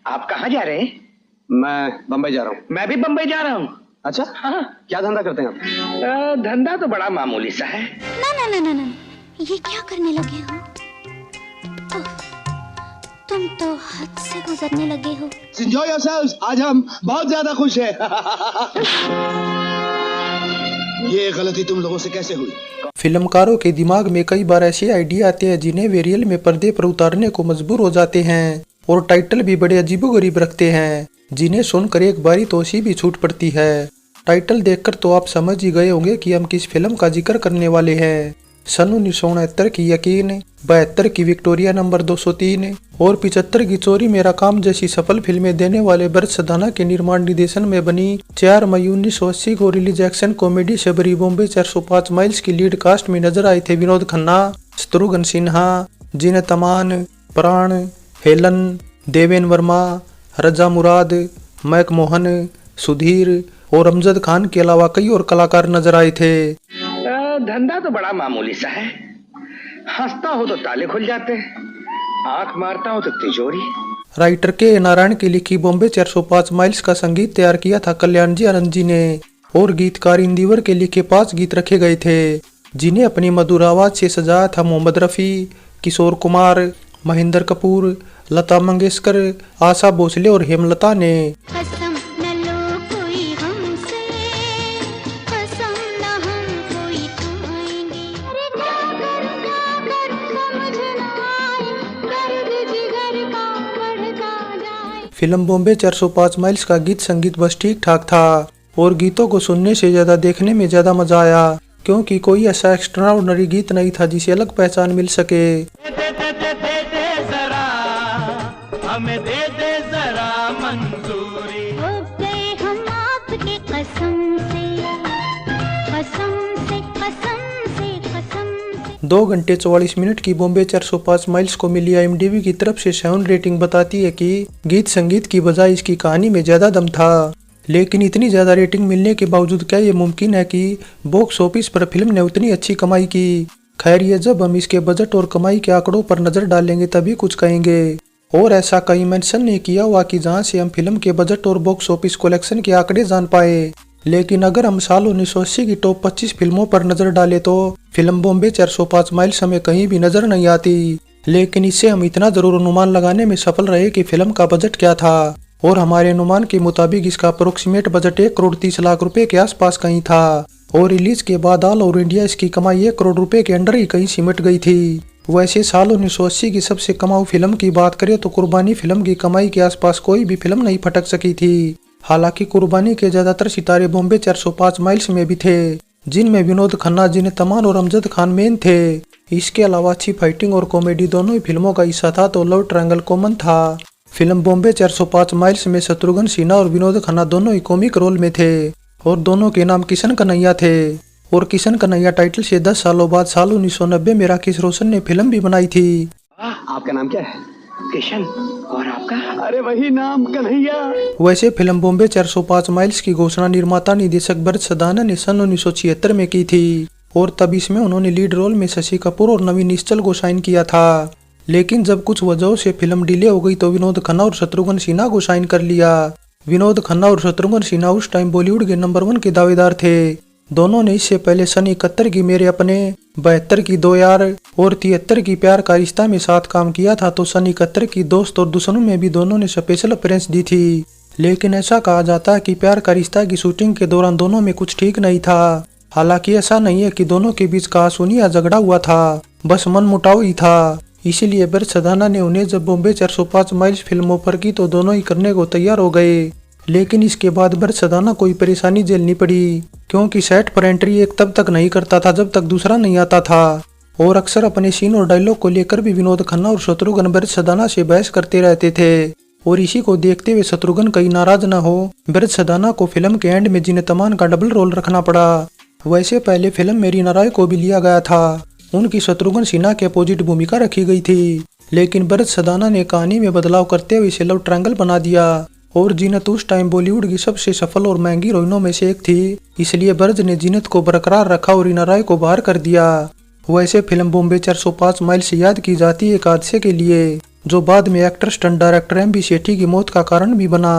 आप कहाँ जा रहे हैं? मैं बम्बई जा रहा हूँ। मैं भी बम्बई जा रहा हूँ। अच्छा, हाँ। क्या धंधा करते हैं आप? धंधा तो बड़ा मामूली सा है। ना ना ना ना ना, ये क्या करने लगे हो? तुम तो हद से गुजरने लगे हो। Enjoy yourselves, आज हम बहुत ज्यादा खुश हैं। ये गलती तुम लोगों से कैसे हुई? फिल्मकारों के दिमाग में कई बार ऐसे आइडिया आते हैं जिन्हें वे रियल में पर्दे पर उतारने को मजबूर हो जाते हैं, और टाइटल भी बड़े अजीबोगरीब रखते हैं जिन्हें सुनकर एक बारी तो हंसी भी छूट पड़ती है। टाइटल देखकर तो आप समझ ही गए होंगे कि हम किस फिल्म का जिक्र करने वाले हैं। सन 1969 की यकीन, 72 की विक्टोरिया नंबर 203 और 75 की चोरी मेरा काम जैसी सफल फिल्में देने वाले भरत सदाना के निर्माण निर्देशन में बनी 4 मई 1980 को release action comedy Shabari Bombay 405 miles की लीड कास्ट में नजर आए थे विनोद खन्ना, शत्रुघ्न सिन्हा, जीनत अमान, प्राण, हेलन, देवेन वर्मा, रजा मुराद, मैक मोहन, सुधीर और अमजद खान के अलावा कई और कलाकार नजर आए थे। धंधा तो बड़ा मामूली सा है। हंसता हो तो ताले खुल जाते हैं, आंख मारता हो तो तिजोरी। राइटर के नारायण की लिखी बॉम्बे 405 माइल्स का संगीत तैयार किया था कल्याण जी आनंद जी ने, और गीतकार इंदिवर के लिखे 5 गीत रखे गए थे जिन्हें अपनी मधुर आवाज से सजाया था मोहम्मद रफी, किशोर कुमार, महेंद्र कपूर, लता मंगेशकर, आशा भोसले और हेमलता ने। कसम न लो कोई हमसे, कसम न हम कोई खाएंगे। अरे क्या करूं समझ ना आए, दर्द जिगर का बढ़ता जाए। फिल्म बॉम्बे 405 माइल्स का गीत संगीत बस ठीक ठाक था, और गीतों को सुनने से ज्यादा देखने में ज्यादा मजा आया, क्योंकि कोई ऐसा एक्स्ट्राऑर्डिनरी गीत नहीं था जिसे अलग पहचान मिल सके। हमें दे दे जरा मंजूरी। हो गए हम आपके कसम से, कसम से, कसम से, कसम से। 2 घंटे 44 मिनट की बॉम्बे 405 माइल्स को मिली IMDb की तरफ से 7 रेटिंग बताती है कि गीत संगीत की बजाय इसकी कहानी में ज्यादा दम था। लेकिन इतनी ज्यादा रेटिंग मिलने के बावजूद क्या ये मुमकिन है कि बॉक्स ऑफिस पर फिल्म ने उतनी अच्छी कमाई की? खैर, ये जब हम इसके बजट और कमाई के आंकड़ों पर नजर डालेंगे तभी कुछ कहेंगे। और ऐसा कहीं मेंशन नहीं किया हुआ कि जहां से हम फिल्म के बजट और बॉक्स ऑफिस कलेक्शन के आंकड़े जान पाए। लेकिन अगर हम साल 1980 की टॉप 25 फिल्मों पर नजर डालें तो फिल्म बॉम्बे 405 माइल्स हमें कहीं भी नजर नहीं आती। लेकिन इससे हम इतना जरूर अनुमान लगाने में सफल रहे कि फिल्म का बजट क्या था, और हमारे अनुमान के मुताबिक इसका अप्रोक्सीमेट बजट 1 करोड़ 30 लाख रुपए के आसपास कहीं था, और रिलीज के बाद ऑल ओवर इंडिया इसकी कमाई 1 करोड़ रुपए के अंडर ही कहीं सिमट गई थी। वैसे साल 1980 की सबसे कमाऊ फिल्म की बात करें तो कुर्बानी फिल्म की कमाई के आसपास कोई भी फिल्म नहीं फटक सकी थी। हालांकि कुर्बानी के ज्यादातर सितारे बॉम्बे 405 माइल्स में भी थे, जिनमें विनोद खन्ना, जीनत अमान और अमजद खान मेन थे। इसके अलावा अच्छी फाइटिंग और कॉमेडी दोनों ही फिल्मों का हिस्सा था, तो लव ट्रायंगल कॉमन था। फिल्म बॉम्बे 405 माइल्स में शत्रुघ्न सिन्हा और विनोद खन्ना दोनों ही कॉमिक रोल में थे, और दोनों के नाम किशन कन्हैया थे। और किशन कन्हैया टाइटल से 10 सालों बाद साल 1990 में राकेश रोशन ने फिल्म भी बनाई थी। आपका नाम क्या है? किशन। और आपका? अरे वही नाम, कन्हैया। वैसे फिल्म बॉम्बे 405 माइल्स की घोषणा निर्माता निदेशक भरत सदाना ने सन 1976 में की थी, और तब इसमें उन्होंने लीड रोल में शशि कपूर और नवीन निश्चल को साइन किया था। लेकिन जब कुछ वजहों से फिल्म डिले हो गई तो विनोद खन्ना और शत्रुघ्न सिन्हा को साइन कर लिया। विनोद खन्ना और शत्रुघ्न सिन्हा उस टाइम बॉलीवुड के नंबर 1 के दावेदार थे। दोनों ने इससे पहले सन 71 की मेरे अपने, 72 की दो यार और 73 की प्यार का रिश्ता में साथ काम किया था, तो सन 71 की दोस्त और दुश्मनों में भी दोनों ने स्पेशल अपीयरेंस दी थी। लेकिन ऐसा कहा जाता है कि प्यार का रिश्ता की शूटिंग के दौरान दोनों में कुछ ठीक नहीं था। हालांकि ऐसा नहीं है कि दोनों के बीच कहासुनी या झगड़ा हुआ था, बस मन मुटाव ही था। इसीलिए भरत सदाना ने उन्हें जब बॉम्बे 405 माइल्स फिल्म ऑफर की तो दोनों ही करने को तैयार हो गए। लेकिन इसके बाद भरत सदाना कोई परेशानी झेलनी पड़ी, क्योंकि सेट पर एंट्री एक तब तक नहीं करता था जब तक दूसरा नहीं आता था, और अक्सर अपने सीन और डायलॉग को लेकर भी विनोद खन्ना और शत्रुघ्न भरत सदाना से बहस करते रहते थे। और इसी को देखते हुए शत्रुघ्न कहीं नाराज न हो, भरत सदाना को फिल्म के एंड में जीनत अमान का डबल रोल रखना पड़ा। वैसे पहले फिल्म मेरी नाराय को भी लिया गया था, उनकी शत्रुघ्न सिन्हा के अपोजिट भूमिका रखी गई थी। लेकिन भरत सदाना ने कहानी में बदलाव करते हुए इसे लव ट्रायंगल बना दिया, और जीनत उस टाइम बॉलीवुड की सबसे सफल और महंगी हीरोइनों में से एक थी, इसलिए भरत ने जीनत को बरकरार रखा और रीना रॉय को बाहर कर दिया। वैसे फिल्म बॉम्बे 405 माइल्स याद की जाती है एक हादसे के लिए, जो बाद में actor stunt director M B Sethi की मौत का कारण भी बना।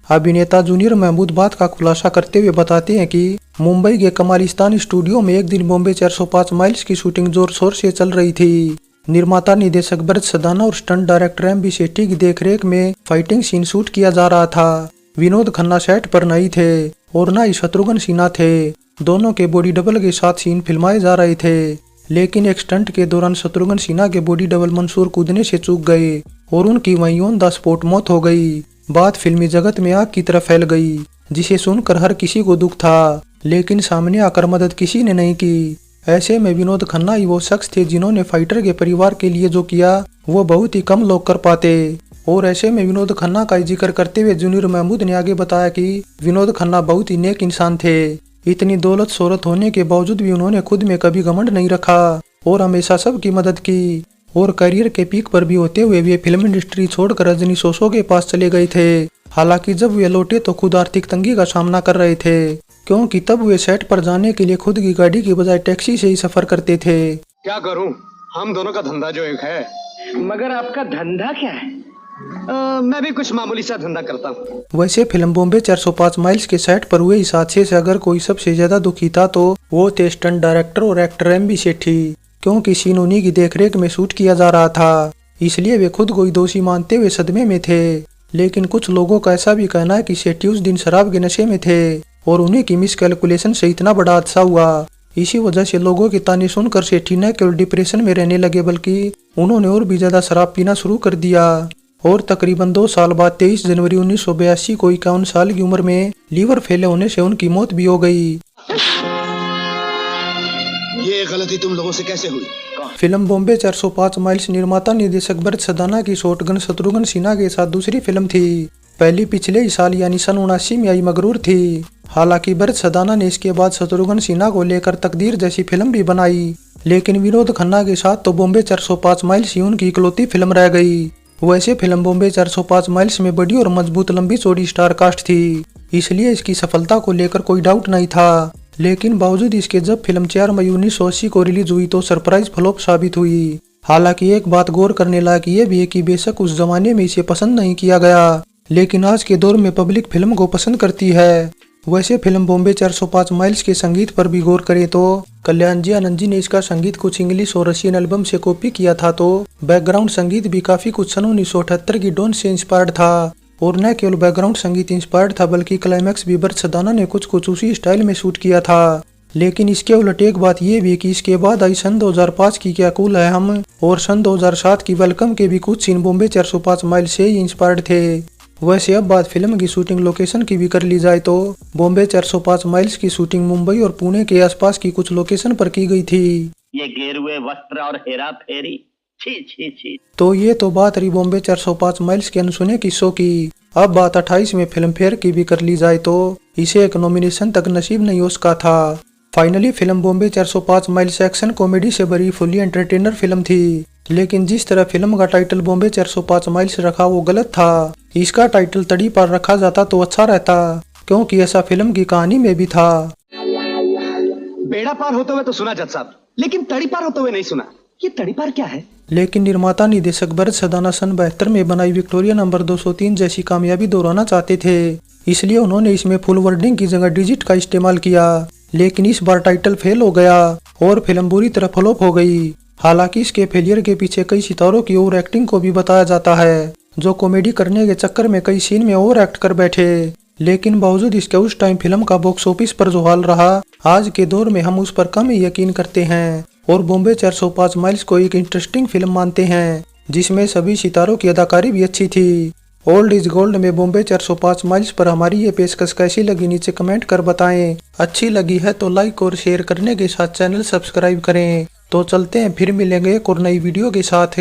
अभिनेता जूनियर महमूद बात का खुलासा करते हुए बताते हैं कि मुंबई के कमालिस्तान स्टूडियो में एक दिन बॉम्बे 405 माइल्स की शूटिंग जोर शोर से चल रही थी। निर्माता निर्देशक भरत सदाना और stunt director M B Sethi की देखरेख में फाइटिंग सीन शूट किया जा रहा था। विनोद खन्ना सेट पर नहीं थे और न ही शत्रुघ्न सिन्हा थे। दोनों के बॉडी डबल के साथ सीन फिल्माए जा रहे थे, लेकिन एक स्टंट के दौरान शत्रुघ्न सिन्हा के बॉडी डबल मंसूर कूदने से चूक गए और उनकी वहीं ऑन द स्पॉट मौत हो गई। बात फिल्मी जगत में आग की तरह फैल गई, जिसे सुनकर हर किसी को दुख था, लेकिन सामने आकर मदद किसी ने नहीं की। ऐसे में विनोद खन्ना ही वो शख्स थे जिन्होंने फाइटर के परिवार के लिए जो किया वो बहुत ही कम लोग कर पाते। और ऐसे में विनोद खन्ना का जिक्र करते हुए जूनियर महमूद ने आगे बताया कि विनोद खन्ना बहुत ही नेक इंसान थे। इतनी दौलत शोहरत होने के बावजूद भी उन्होंने खुद में कभी घमंड नहीं रखा और हमेशा सबकी मदद की। और करियर के पीक पर भी होते हुए वे फिल्म इंडस्ट्री छोड़कर रजनी सोसो के पास चले गए थे। हालांकि जब वे लौटे तो खुद आर्थिक तंगी का सामना कर रहे थे, क्योंकि तब वे सेट पर जाने के लिए खुद की गाड़ी की बजाय टैक्सी से ही सफर करते थे। क्या करूं, हम दोनों का धंधा जो एक है। मगर आपका धंधा क्या है? मैं भी कुछ मामूली सा धंधा करता हूँ। वैसे फिल्म बॉम्बे 405 माइल्स के सेट पर हुए इस हादसे से अगर कोई सबसे ज्यादा दुखी था तो वो थे स्टंट डायरेक्टर और एक्टर एम बी सेठी, क्योंकि सीन उन्हीं की देखरेख में शूट किया जा रहा था, इसलिए वे खुद को ही दोषी मानते हुए सदमे में थे। लेकिन कुछ लोगों का ऐसा भी कहना है कि सेठी उस दिन शराब के नशे में थे और उन्हीं की मिसकैलकुलेशन से इतना बड़ा हादसा हुआ। इसी वजह से लोगों के ताने सुनकर सेठी न केवल डिप्रेशन में रहने लगे बल्कि उन्होंने और भी ज्यादा शराब पीना शुरू कर दिया। और तकरीबन 2 साल बाद 23 जनवरी 1982 को 51 साल की उम्र में लीवर फेले होने से उनकी मौत भी हो गई। ये गलती तुम लोगों से कैसे हुई? फिल्म बॉम्बे 405 माइल्स निर्माता निर्देशक भरत सदाना की शॉटगन शत्रुघ्न सिन्हा के साथ दूसरी फिल्म थी। पहली पिछले ही साल यानी सन 79 में आई मगरूर थी। हालांकि भरत सदाना ने इसके बाद शत्रुघ्न सिन्हा को लेकर तकदीर जैसी फिल्म भी बनाई, लेकिन विनोद खन्ना के साथ तो बॉम्बे 405 माइल्स ही उनकी इकलौती फिल्म रह गई। वैसे फिल्म बॉम्बे 405 माइल्स में बड़ी और मजबूत लंबी चौड़ी स्टार कास्ट थी, इसलिए इसकी सफलता को लेकर कोई डाउट नहीं था। लेकिन बावजूद इसके जब फिल्म 4 मई 1980 को रिलीज हुई तो सरप्राइज फ्लॉप साबित हुई। हालांकि एक बात गौर करने लायक ये भी है कि बेशक उस जमाने में इसे पसंद नहीं किया गया, लेकिन आज के दौर में पब्लिक फिल्म को पसंद करती है। वैसे फिल्म बॉम्बे 405 माइल्स के संगीत पर भी गौर करें तो कल्याण जी आनंद जी ने इसका संगीत कुछ इंग्लिश और रशियन एल्बम से कॉपी किया था, तो बैकग्राउंड संगीत भी काफी कुछ सन 1978 की डॉन से इंस्पायर्ड था। और न केवल बैकग्राउंड संगीत इंस्पायर्ड था बल्कि क्लाइमैक्स भी भरत सदाना ने कुछ उसी स्टाइल में शूट किया था। लेकिन इसके उलट एक बात ये भी कि इसके बाद आई सन 2005 की क्या कूल है हम और सन 2007 की वेलकम के भी कुछ सीन बॉम्बे 405 माइल से ही इंस्पायर्ड थे। वैसे अब बात फिल्म की शूटिंग लोकेशन की भी कर ली जाए तो बॉम्बे 405 माइल्स की शूटिंग मुंबई और पुणे के आसपास की कुछ लोकेशन पर की गई थी। ये गेरुए वस्त्र और हेरा फेरी, छी छी छी। तो ये तो बात रही बॉम्बे 405 माइल्स के अनसुने किस्सों की। अब बात 28 में फिल्म फेयर की भी कर ली जाए तो इसे एक नॉमिनेशन तक नसीब नहीं हो सका था। Finally film Bombay 405 miles action comedy से भरी फुली एंटरटेनर फिल्म थी, लेकिन जिस तरह फिल्म का टाइटल बॉम्बे 405 माइल्स रखा वो गलत था। इसका टाइटल तड़ी पार रखा जाता तो अच्छा रहता, क्योंकि ऐसा फिल्म की कहानी में भी था। बेड़ा पार होते हुए तो सुना जज साहब, लेकिन तड़ी पार होते हुए नहीं सुना। ये तड़ी पार क्या है? लेकिन निर्माता निर्देशक भरत सदाना सन 72 में बनाई विक्टोरिया नंबर 203 जैसी कामयाबी दोहराना चाहते थे, इसलिए उन्होंने इसमें फुल वर्डिंग की जगह डिजिट का इस्तेमाल किया। लेकिन इस बार टाइटल फेल हो गया और फिल्म बुरी तरह फ्लॉप हो गई। हालांकि इसके फेलियर के पीछे कई सितारों की ओवर एक्टिंग को भी बताया जाता है, जो कॉमेडी करने के चक्कर में कई सीन में ओवर एक्ट कर बैठे। लेकिन बावजूद इसके उस टाइम फिल्म का बॉक्स ऑफिस पर जो हाल रहा, आज के दौर में हम उस पर कम ही यकीन करते हैं और बॉम्बे 405 माइल्स को एक इंटरेस्टिंग फिल्म मानते हैं, जिसमें सभी सितारों की अदाकारी भी अच्छी थी। ओल्ड इज गोल्ड में बॉम्बे 405 माइल्स पर हमारी ये पेशकश कैसी लगी नीचे कमेंट कर बताएं। अच्छी लगी है तो लाइक और शेयर करने के साथ चैनल सब्सक्राइब करें। तो चलते हैं, फिर मिलेंगे एक और नई वीडियो के साथ।